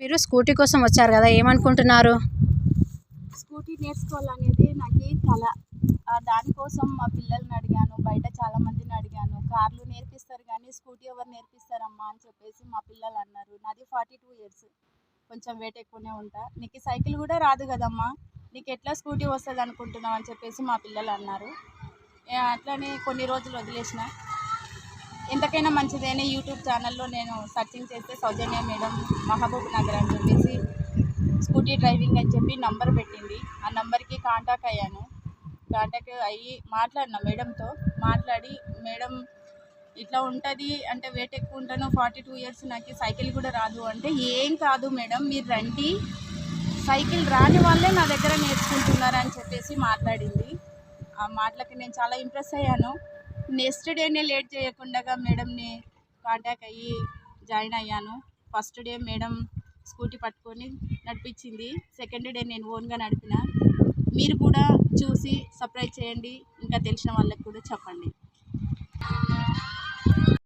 మీరు స్కూటీ కోసం వచ్చారు కదా, ఏమనుకుంటున్నారు? స్కూటీ నేర్చుకోవాలనేది నాకు కళ. దానికోసం మా పిల్లల్ని అడిగాను, బయట చాలామందిని అడిగాను. కార్లు నేర్పిస్తారు కానీ స్కూటీ ఎవరు నేర్పిస్తారమ్మా అని చెప్పేసి మా పిల్లలు అన్నారు. నాది 42 ఇయర్స్, కొంచెం వెయిట్ ఎక్కువనే ఉంటా. నీకు సైకిల్ కూడా రాదు కదమ్మా, నీకు ఎట్లా స్కూటీ వస్తుంది అనుకుంటున్నావు అని చెప్పేసి మా పిల్లలు అన్నారు. అట్లనే కొన్ని రోజులు వదిలేసిన. ఎంతకైనా మంచిదని యూట్యూబ్ ఛానల్లో నేను సర్చింగ్ చేస్తే సౌజన్య మేడం మహబూబ్ నగర్ అని చెప్పేసి స్కూటీ డ్రైవింగ్ అని చెప్పి నంబర్ పెట్టింది. ఆ నంబర్కి కాంటాక్ట్ అయ్యాను. కాంటాక్ట్ అయ్యి మాట్లాడిన మేడంతో. మాట్లాడి, మేడం ఇట్లా ఉంటుంది అంటే వెయిట్ ఎక్కువ ఉంటాను, 42 ఇయర్స్, నాకు సైకిల్ కూడా రాదు అంటే, ఏం కాదు మేడం మీరు రండి, సైకిల్ రాని వాళ్ళే నా దగ్గర నేర్చుకుంటున్నారు అని చెప్పేసి మాట్లాడింది. ఆ మాటలకి నేను చాలా ఇంప్రెస్ అయ్యాను. నెక్స్ట్ డేనే లేట్ చేయకుండా మేడంని కాంటాక్ట్ అయ్యి జాయిన్ అయ్యాను. ఫస్ట్ డే మేడం స్కూటీ పట్టుకొని నడిపించింది. సెకండ్ డే నేను ఓన్గా నడిపిన. మీరు కూడా చూసి సర్ప్రైజ్ చేయండి, ఇంకా తెలిసిన వాళ్ళకి కూడా చెప్పండి.